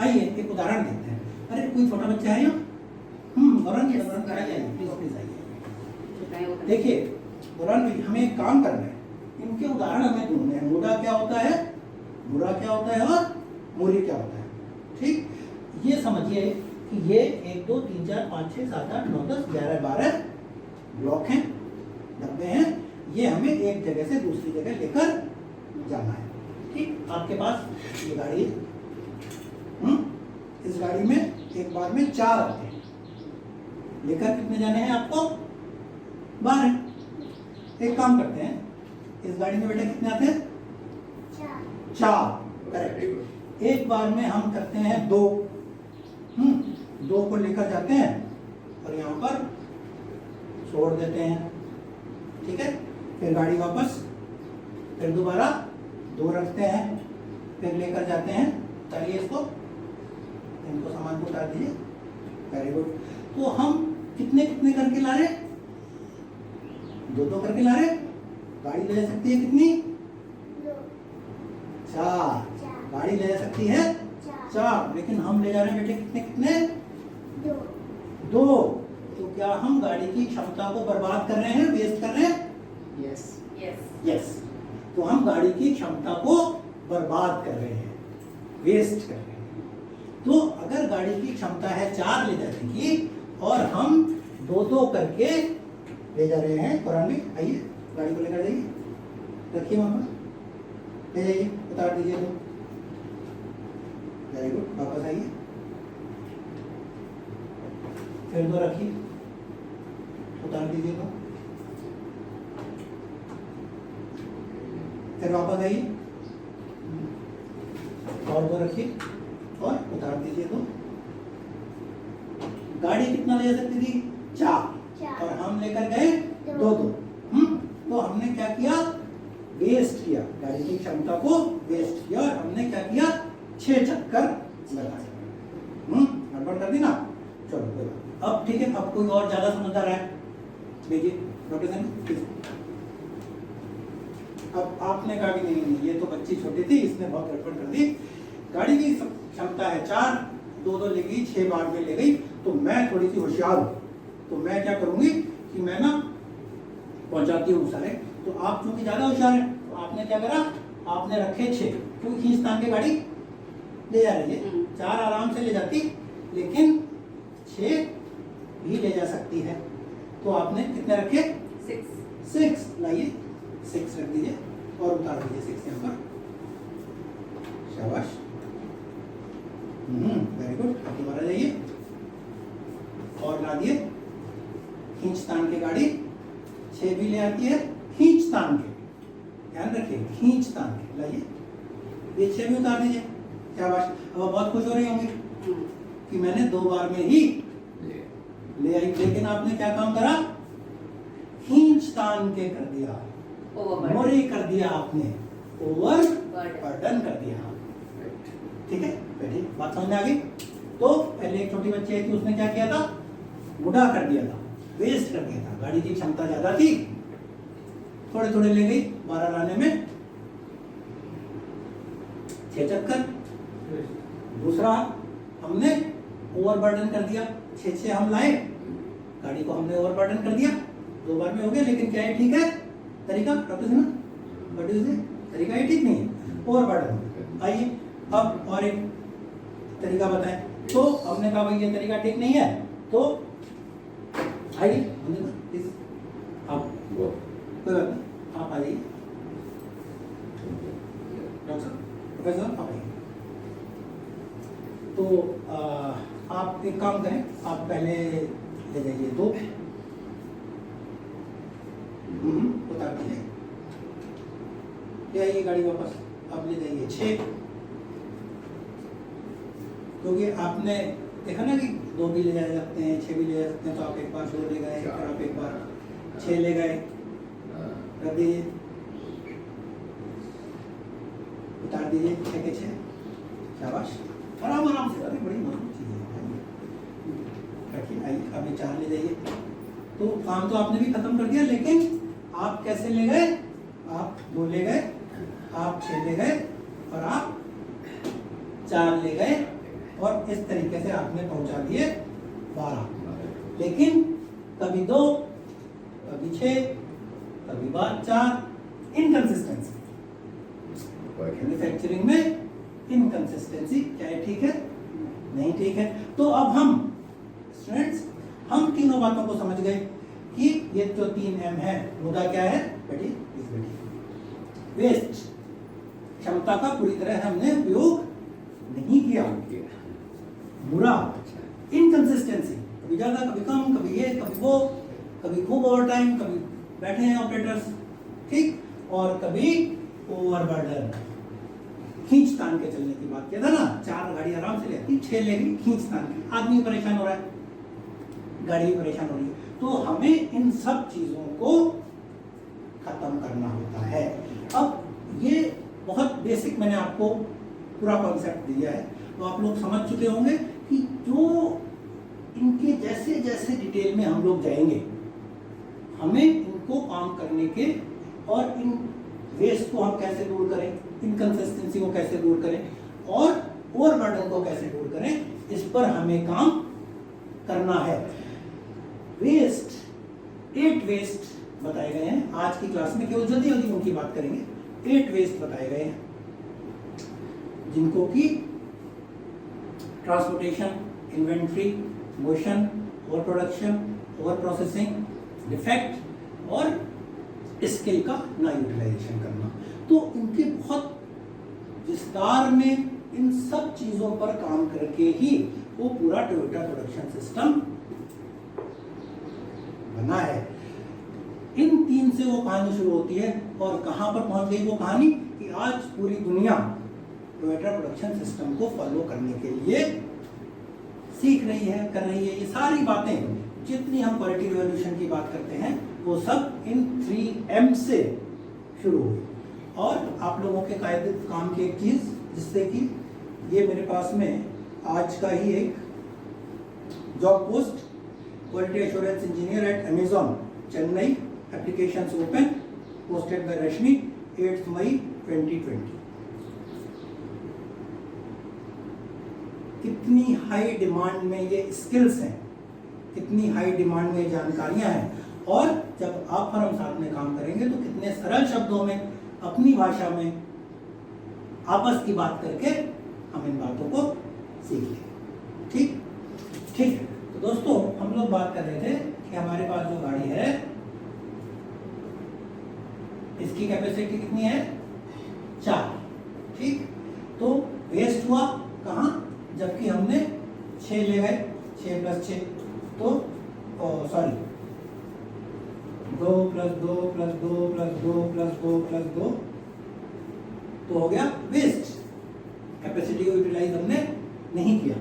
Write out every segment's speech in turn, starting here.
आइए एक उदाहरण देखते हैं। अरे कोई छोटा बच्चा है यहाँ? बुरहान कराइए, आइए प्लीज प्लीज आइए। देखिए बुरहान भाई, हमें एक काम करना है, इनके उदाहरण हमें ढूंढने हैं। मुड़ा क्या होता है, मुड़ा क्या होता है और मूरी क्या होता है। ठीक, ये समझिए कि ये 1 2 3 4 5 6 7 8 9 10 11 12 ब्लॉक हैं, डब्बे हैं। ये हमें एक जगह से दूसरी जगह लेकर जाना है। ठीक, आपके पास ये गाड़ी है, इस गाड़ी में एक बार में 4 आते हैं। लेकर कितने जाने हैं आपको? 12। एक काम करते हैं, इस गाड़ी में बेटा कितने आते हैं? 4। करेक्ट। एक बार में हम करते हैं 2। 2 को लेकर जाते हैं और यहाँ पर छोड़ देते हैं। ठीक है, फिर गाड़ी वापस, फिर दोबारा 2 रखते हैं, फिर लेकर जाते हैं। चलिए इसको, इनको सामान को उतार दीजिए। Very good. तो हम कितने कितने करके ला रहे? 2 करके ला रहे। गाड़ी ले जा सकती है कितनी? 4। गाड़ी ले जा सकती है 4, लेकिन हम ले जा रहे हैं बेटे कितने कितने? 2। तो क्या हम गाड़ी की क्षमता को बर्बाद कर रहे हैं, वेस्ट कर रहे हैं? Yes yes. तो हम गाड़ी की क्षमता को बर्बाद कर रहे हैं, वेस्ट कर रहे हैं। तो अगर गाड़ी की क्षमता है 4 ले जाने की और हम 2 करके ले जा रहे हैं, कुरान में आइए गाड़ी को लेकर जाइए, रखिए वहां पर, ले जाइए, उतार दीजिए 2। वेरी गुड, वापस आइए, फिर 2 रखिए, उतार दीजिए 2, फिर वापस आइए और 2 रखिए और उतार दीजिए 2। गाड़ी कितना ले जा सकती थी? 4 और हम लेकर गए 2। तो हमने क्या किया? वेस्ट किया, गाड़ी की क्षमता को वेस्ट किया और हमने क्या किया? 6 चक्कर लगाए। गड़बड़ कर दी ना। चलो कोई बात। अब ठीक है, अब कोई और ज्यादा समझदार है, देखिए डॉक्टर साहब। अब आपने कहा कि नहीं ये तो बच्ची छोटी थी, इसने बहुत गड़बड़ कर दी। गाड़ी की क्षमता है 4, 2 ले गई, 6 बार में ले गई। तो मैं थोड़ी सी होशियार हूँ, तो मैं क्या करूंगी कि मैं ना पहुंचाती हूँ सारे। तो आप चूंकि ज्यादा होशियार है, तो आपने क्या करा? आपने रखे 6, क्योंकि खींचतान के गाड़ी ले जा रही है। 4 आराम से ले जाती, लेकिन 6 भी ले जा सकती है। तो आपने कितने रखे? 6। लाइए 6 रख दीजिए और उतार दीजिए 6 यहाँ पर। शाबाश, वेरी गुड। अब दोबारा जाइए और ला दिए। खींचतान की गाड़ी 6 भी ले आती है, खींचतान के, ध्यान रखिए, खींचतान के। लाइए ये 6 भी उतार दीजिए। शाबाश। अब बहुत खुश हो रही होंगी कि मैंने 2 बार में ही ले आई, लेकिन आपने क्या काम करा? खींचतान के कर दिया, मोरे कर दिया आपने, ओवर बर्डन कर दिया। ठीक है, बैठिए, बात समझ में आ गई। तो पहले एक छोटी बच्ची आई थी, उसने क्या किया था? मुड़ा कर दिया था, वेस्ट कर दिया था। गाड़ी की क्षमता ज्यादा थी, थोड़े थोड़े ले गई, 12 लाने में 6 चक्कर। दूसरा हमने ओवरबर्डन कर दिया, 6 हम लाए, गाड़ी को हमने ओवरबर्डन कर दिया। 2 बार में हो गया, लेकिन क्या है ठीक है तरीका? डॉक्टर सिन्हा, तरीका ये ठीक नहीं है, ओवरबर्डन। आइए अब और एक तरीका बताएं। तो हमने कहा भाई ये तरीका ठीक नहीं है, तो आइए प्लीज, आप कोई बात नहीं, आप आ जाइए। डॉक्टर प्रोफेसर आप आइए। तो आप एक काम करें, आप पहले ले जाइए 2, उतार दीजिए, ले आइए गाड़ी वापस। अब ले जाइए 6, क्योंकि आपने देखा ना कि 2 भी ले जा सकते हैं, 6 भी ले जा सकते हैं। तो आप एक बार 2 ले गए, फिर आप एक बार 6 ले गए, रख दीजिए, उतार दीजिए 6 के 6। शाबाश, आराम आराम से, अरे बड़ी मजबूत चीज़ है। रखिए, आइए अभी 4 ले जाइए। तो काम तो आपने भी खत्म कर दिया, लेकिन आप कैसे ले गए? आप 2 ले गए, आप 6 ले गए और आप 4 ले गए और इस तरीके से आपने पहुंचा दिए 12, लेकिन कभी 2, कभी 6, कभी 4, इनकंसिस्टेंसी। मैन्युफैक्चरिंग में इनकंसिस्टेंसी क्या है, ठीक है, नहीं ठीक है। तो अब हम स्टूडेंट्स हम तीनों बातों को समझ गए कि ये जो 3M है, मुद्दा क्या है बेटी, वेस्ट, क्षमता का पूरी तरह हमने उपयोग नहीं किया। बुरा, इनकंसिस्टेंसी, कभी ज्यादा कभी कम, कभी ये कभी वो, कभी खूब ओवर टाइम, कभी बैठे हैं ऑपरेटर्स, ठीक, और कभी ओवरबर्डन, खींच तान के चलने की बात किया था ना, 4 गाड़ी आराम से लेती, 6 लेगी खींच तान के, आदमी परेशान हो रहा है, गाड़ी भी परेशान हो रही है। तो हमें इन सब चीजों को खत्म करना होता है। अब ये बहुत बेसिक मैंने आपको पूरा कॉन्सेप्ट दिया है, तो आप लोग समझ चुके होंगे कि जो इनके जैसे जैसे डिटेल में हम लोग जाएंगे, हमें इनको काम करने के और इन वेस्ट को हम कैसे दूर करें, इनकंसिस्टेंसी को कैसे दूर करें और ओवरबर्डन को कैसे दूर करें, इस पर हमें काम करना है। वेस्ट, 8 वेस्ट बताए गए हैं आज की क्लास में, केवल जल्दी जल्दी उनकी बात करेंगे। 8 वेस्ट बताए गए हैं, जिनको कि transportation, inventory, motion, over production, over processing, defect और स्किल का ना यूटिलाइजेशन करना। तो इनके बहुत विस्तार में इन सब चीजों पर काम करके ही वो पूरा टोयोटा प्रोडक्शन सिस्टम बना है। इन 3 से वो कहानी शुरू होती है और कहां पर पहुंच गई वो कहानी कि आज पूरी दुनिया टोयोटा प्रोडक्शन सिस्टम को फॉलो करने के लिए सीख रही है, कर रही है। ये सारी बातें जितनी हम क्वालिटी रिवॉल्यूशन की बात करते हैं वो सब इन 3M से शुरू हुई। और आप लोगों के कायदे काम की एक चीज, जिससे कि ये मेरे पास में आज का ही एक job post, quality assurance engineer at Amazon Chennai, applications open, posted by Rashmi, 8 May 2020। कितनी हाई डिमांड में ये स्किल्स हैं, कितनी हाई डिमांड में जानकारियां हैं, और जब आप और हम साथ में काम करेंगे तो कितने सरल शब्दों में अपनी भाषा में आपस की बात करके हम इन बातों को सीख लेंगे। ठीक ठीक है। तो दोस्तों हम लोग बात कर रहे थे कि हमारे पास जो गाड़ी है इसकी कैपेसिटी कितनी है, 4। ठीक, तो वेस्ट हुआ कहाँ, जबकि हमने 6 ले गए, 6 + 6 तो सॉरी 2 + 2 + 2 + 2 + 2 + 2 तो हो गया वेस्ट। कैपेसिटी को यूटिलाइज हमने नहीं किया।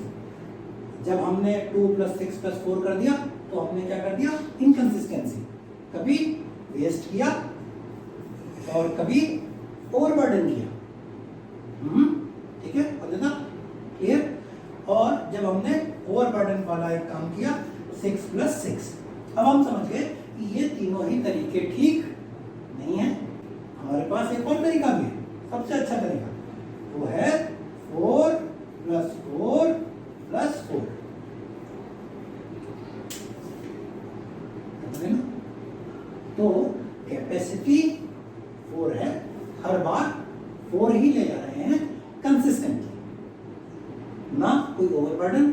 जब हमने 2 + 6 + 4 कर दिया तो हमने क्या कर दिया, इनकंसिस्टेंसी, कभी वेस्ट किया और कभी ओवरबर्डन किया। ठीक है, समझना क्लियर। और जब हमने ओवरबर्डन वाला एक काम किया 6 + 6, अब हम समझ गए कि ये तीनों ही तरीके ठीक नहीं है। हमारे पास एक और तरीका भी है, सबसे अच्छा तरीका, वो है 4 + 4 + 4। तो कैपेसिटी 4 है, हर बार 4 ही ले जा रहे हैं कंसिस्टेंटली, ना कोई ओवरबर्डन,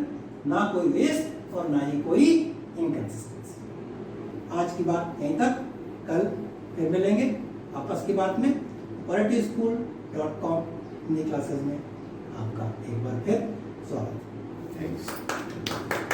ना कोई वेस्ट और ना ही कोई इनकंसिस्टेंसी। आज की बात यहीं तक, कल फिर मिलेंगे आपस की बात में। qualityschool.com क्लासेस में आपका एक बार फिर स्वागत। थैंक्स।